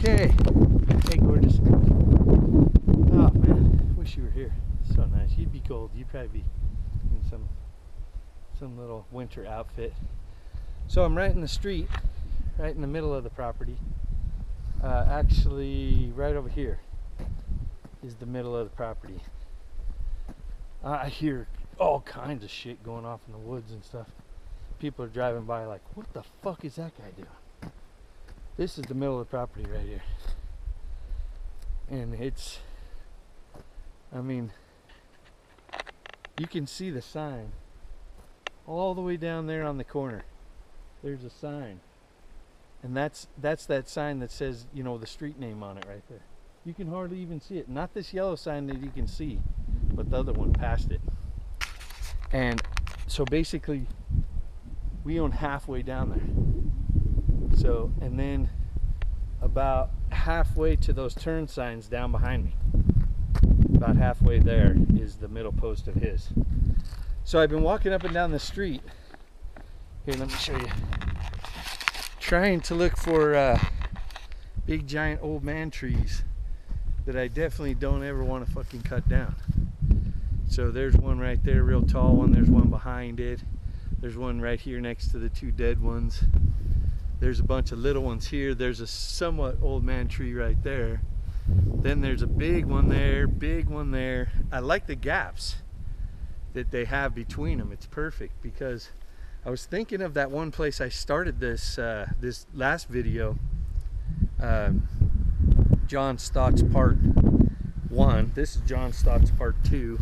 Okay. Hey, gorgeous. Oh man, wish you were here. So nice. You'd be cold. You'd probably be in some little winter outfit. So I'm right in the street, right in the middle of the property. Actually, right over here is the middle of the property. I hear all kinds of shit going off in the woods and stuff. People are driving by like, what the fuck is that guy doing? This is the middle of the property right here. And it's, I mean, you can see the sign all the way down there on the corner. There's a sign. And that's that sign that says, you know, the street name on it right there. You can hardly even see it. Not this yellow sign that you can see, but the other one past it. And so basically, we own halfway down there. So, and then about halfway to those turn signs down behind me, about halfway there is the middle post of his. So I've been walking up and down the street. Here, let me show you. Trying to look for big giant old man trees that I definitely don't ever want to fucking cut down. So there's one right there, real tall one. There's one behind it. There's one right here next to the two dead ones. There's a bunch of little ones here. There's a somewhat old man tree right there. Then there's a big one there, big one there. I like the gaps that they have between them. It's perfect because I was thinking of that one place I started this this last video, John's Thoughts Part 1. This is John's Thoughts Part 2.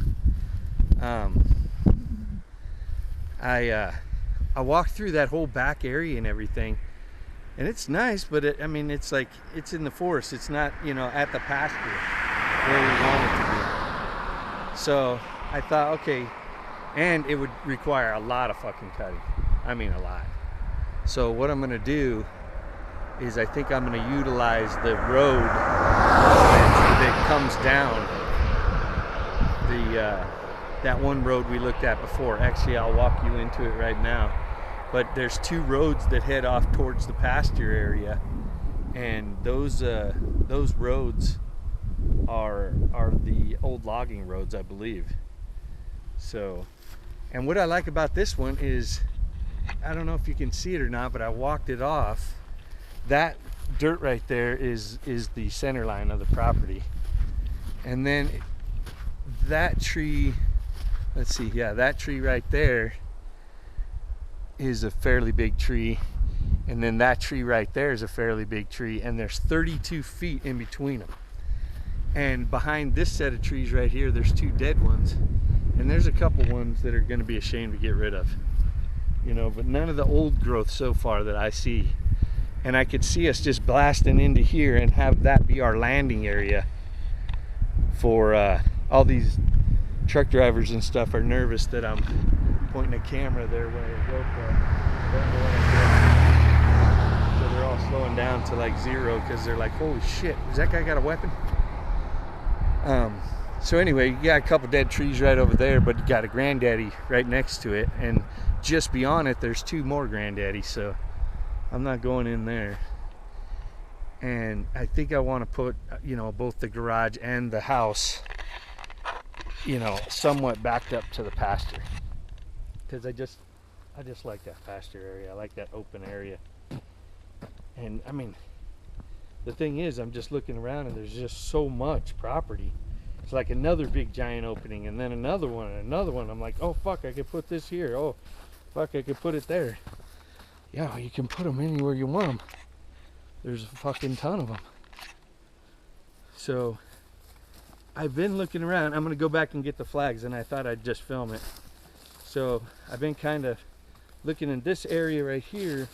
I walked through that whole back area and everything, and it's nice, but I mean, it's like, it's in the forest. It's not, you know, at the pasture where we want it to be. So I thought, okay, and it would require a lot of fucking cutting. I mean, a lot. So what I'm gonna do is I think I'm gonna utilize the road that comes down the that one road we looked at before. Actually, I'll walk you into it right now. But there's two roads that head off towards the pasture area, and those roads are the old logging roads, I believe. So, and what I like about this one is, I don't know if you can see it or not, but I walked it off. That dirt right there is the center line of the property, and then that tree, let's see, yeah, that tree right there is a fairly big tree, and then that tree right there is a fairly big tree, and there's 32 feet in between them. And behind this set of trees right here, there's two dead ones, and there's a couple ones that are going to be a shame to get rid of, you know, but none of the old growth so far that I see. And I could see us just blasting into here and have that be our landing area for all these truck drivers and stuff are nervous that I'm pointing a camera their way, a GoPro. So they're all slowing down to like 0 because they're like, holy shit, does that guy got a weapon? So anyway, you got a couple dead trees right over there, but you got a granddaddy right next to it, and just beyond it there's two more granddaddies, so I'm not going in there. And I think I want to put, you know, both the garage and the house, you know, somewhat backed up to the pasture, because I just like that pasture area. I like that open area. And I mean, the thing is, I'm just looking around and there's just so much property. It's like another big giant opening, and then another one and another one. I'm like, oh fuck, I could put this here. Oh fuck, I could put it there. Yeah, you can put them anywhere you want them. There's a fucking ton of them. So I've been looking around. I'm gonna go back and get the flags, and I thought I'd just film it. So I've been kind of looking in this area right here,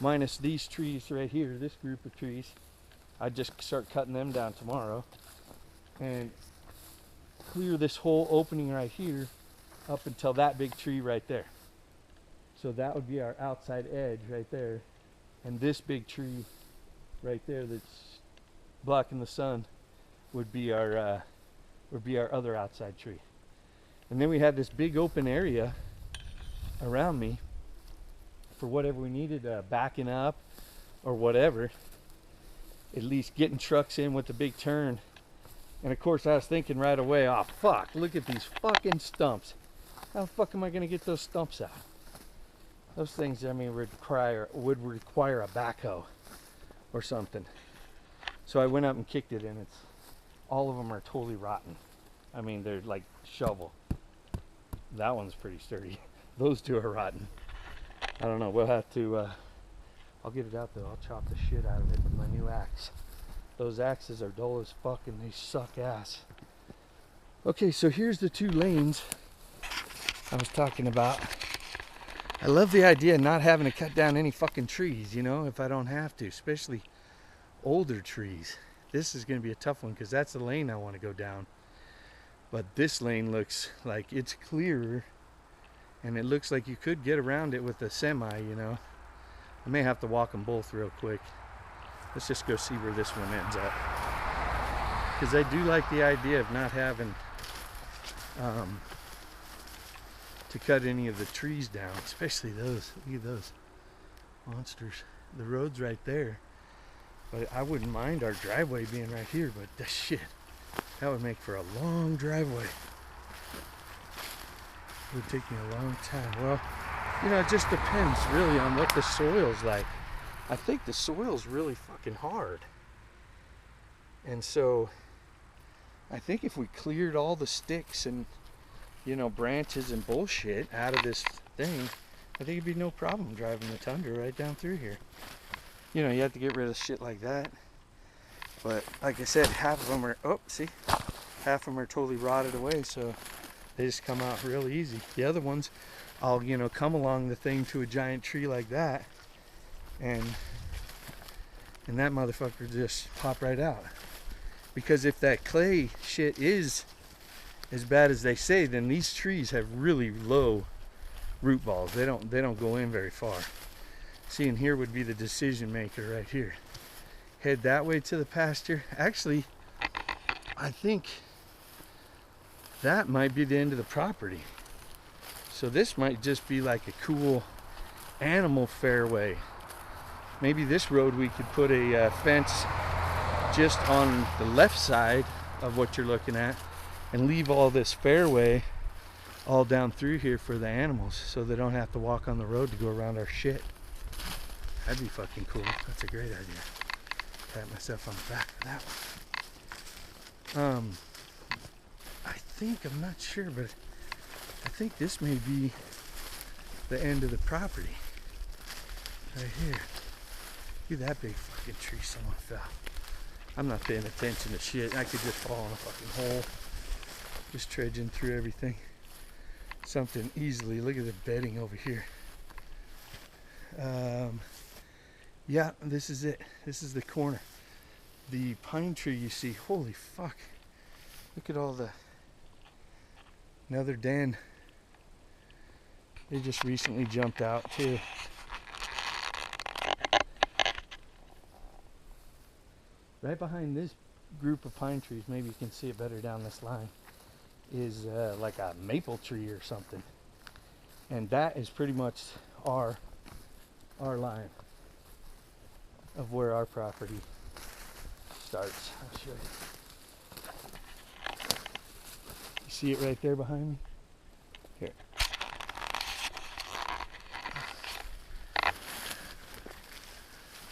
minus these trees right here, this group of trees. I'd just start cutting them down tomorrow and clear this whole opening right here up until that big tree right there. So that would be our outside edge right there, and this big tree right there that's blocking the sun would be our other outside tree. And then we had this big open area around me for whatever we needed, backing up or whatever. at least getting trucks in with the big turn. And of course I was thinking right away, oh fuck, look at these fucking stumps. How the fuck am I gonna get those stumps out? Those things, I mean, would require a backhoe or something. So I went up and kicked it, and all of them are totally rotten. I mean, they're like shovel. That one's pretty sturdy. Those two are rotten. I don't know, we'll have to, I'll get it out though. I'll chop the shit out of it with my new axe. Those axes are dull as fuck and they suck ass. Okay, so here's the 2 lanes I was talking about. I love the idea of not having to cut down any fucking trees, you know, if I don't have to, especially older trees. This is going to be a tough one because that's the lane I want to go down. But this lane looks like it's clearer, and it looks like you could get around it with a semi, you know. I may have to walk them both real quick. Let's just go see where this one ends up. Because I do like the idea of not having to cut any of the trees down, especially those. Look at those monsters. The road's right there, but I wouldn't mind our driveway being right here, but that shit, that would make for a long driveway. It would take me a long time. Well, you know, it just depends really on what the soil's like. I think the soil's really fucking hard, and so I think if we cleared all the sticks and, you know, branches and bullshit out of this thing, I think it'd be no problem driving the Tundra right down through here. You know, you have to get rid of shit like that. But like I said, half of them are, oh, see? Half of them are totally rotted away, so they just come out real easy. The other ones, I'll, you know, come along the thing to a giant tree like that, and that motherfucker just pop right out. Because if that clay shit is as bad as they say, then these trees have really low root balls. They don't go in very far. See, and here would be the decision maker right here. Head that way to the pasture. Actually, I think that might be the end of the property. So this might just be like a cool animal fairway. Maybe this road we could put a fence just on the left side of what you're looking at, and leave all this fairway all down through here for the animals, so they don't have to walk on the road to go around our shit. That'd be fucking cool. That's a great idea. Pat myself on the back for that one. I think, I'm not sure, but I think this may be the end of the property. Right here. Look at that big fucking tree someone fell. I'm not paying attention to shit. I could just fall in a fucking hole. Just trudging through everything. Something easily. Look at the bedding over here. Yeah, this is it. This is the corner. The pine tree you see. Holy fuck. Look at all the... Another den. They just recently jumped out too. Right behind this group of pine trees, maybe you can see it better down this line, is like a maple tree or something. And that is pretty much our line of where our property starts. I'll show you. You see it right there behind me? Here.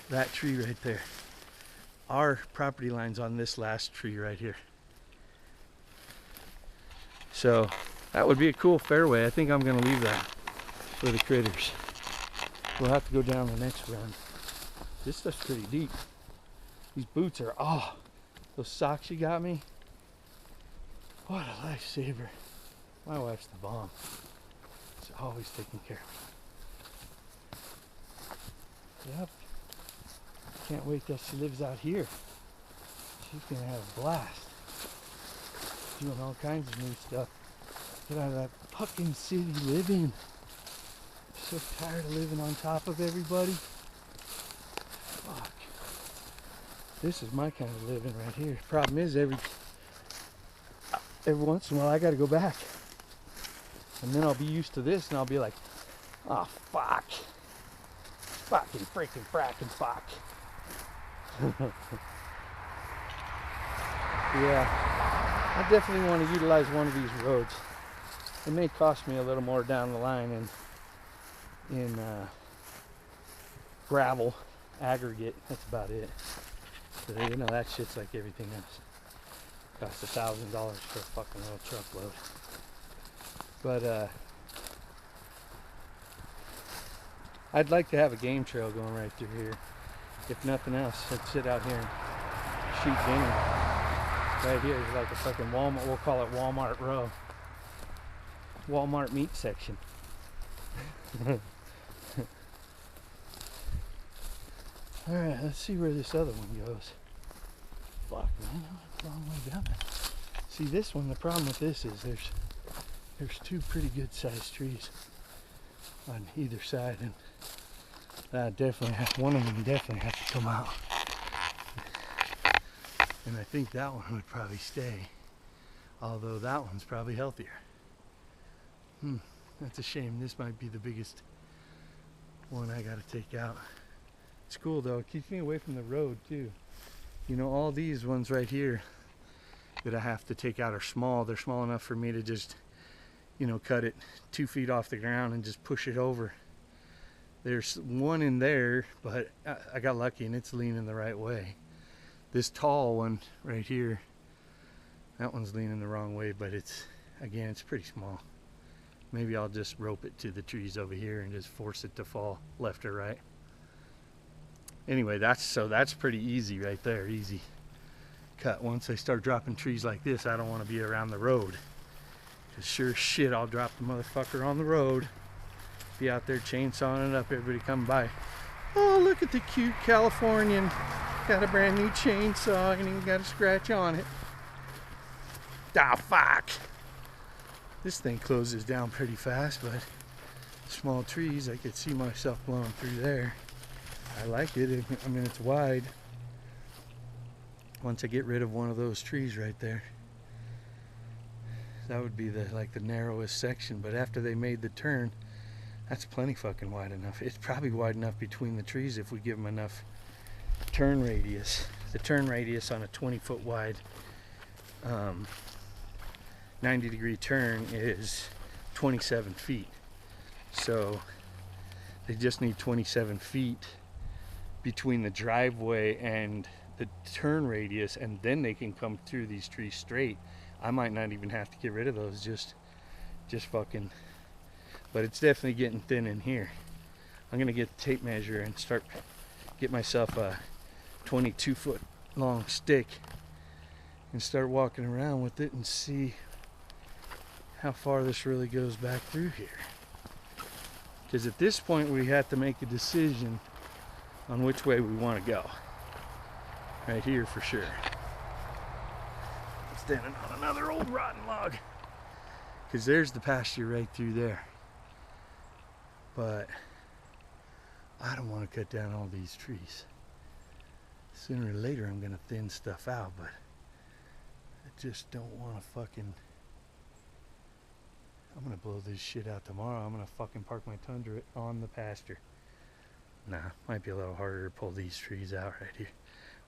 That tree right there. Our property line's on this last tree right here. So that would be a cool fairway. I think I'm gonna leave that for the critters. We'll have to go down the next run. This stuff's pretty deep. These boots are, oh, those socks you got me. What a lifesaver. My wife's the bomb. She's always taking care of me. Yep. Can't wait till she lives out here. She's gonna have a blast. Doing all kinds of new stuff. Get out of that fucking city living. So tired of living on top of everybody. Fuck. This is my kind of living right here. Problem is every once in a while I gotta go back. And then I'll be used to this and I'll be like, oh fuck. Fucking freaking fracking fuck. Yeah, I definitely want to utilize one of these roads. It may cost me a little more down the line in gravel, aggregate. That's about it. But, you know, that shit's like everything else. Costs $1,000 for a fucking little truckload. But I'd like to have a game trail going right through here. If nothing else, I'd sit out here and shoot game. Right here is like a fucking Walmart. We'll call it Walmart Row. Walmart meat section. Alright, let's see where this other one goes. Fuck, man, that's a long way down there. See, this one, the problem with this is there's two pretty good sized trees on either side, and that definitely one of them definitely has to come out. And I think that one would probably stay, although that one's probably healthier. That's a shame. This might be the biggest one I gotta take out. It's cool though, it keeps me away from the road too. You know, all these ones right here that I have to take out are small. They're small enough for me to just, you know, cut it 2 feet off the ground and just push it over. There's one in there, but I got lucky and it's leaning the right way. This tall one right here, that one's leaning the wrong way, but it's pretty small. Maybe I'll just rope it to the trees over here and just force it to fall left or right. Anyway, that's pretty easy right there, easy cut. Once I start dropping trees like this, I don't want to be around the road. Cause sure as shit, I'll drop the motherfucker on the road. Be out there chainsawing it up, everybody come by. Oh, look at the cute Californian. Got a brand new chainsaw and even got a scratch on it. Ah, fuck. This thing closes down pretty fast, but small trees, I could see myself blowing through there. I like it. I mean, it's wide. Once I get rid of one of those trees right there, that would be the narrowest section. But after they made the turn, that's plenty fucking wide enough. It's probably wide enough between the trees if we give them enough turn radius. The turn radius on a 20-foot wide 90-degree turn is 27 feet. So they just need 27 feet between the driveway and the turn radius, and then they can come through these trees straight. I might not even have to get rid of those, just fucking, but it's definitely getting thin in here. I'm gonna get the tape measure and get myself a 22-foot long stick and start walking around with it and see how far this really goes back through here. Because at this point we have to make a decision on which way we want to go. Right here for sure. I'm standing on another old rotten log. Because there's the pasture right through there. But I don't want to cut down all these trees. Sooner or later I'm going to thin stuff out, but I just don't want to fucking... I'm going to blow this shit out tomorrow. I'm going to fucking park my Tundra on the pasture. Nah, might be a little harder to pull these trees out right here,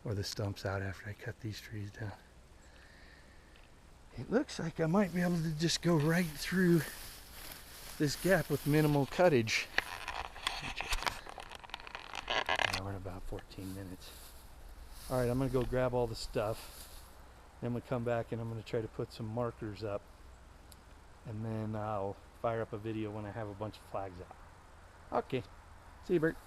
or the stumps out after I cut these trees down. It looks like I might be able to just go right through this gap with minimal cuttage. We're in about 14 minutes. Alright, I'm going to go grab all the stuff. Then we'll come back and I'm going to try to put some markers up. And then I'll fire up a video when I have a bunch of flags out. Okay. See you, Bert.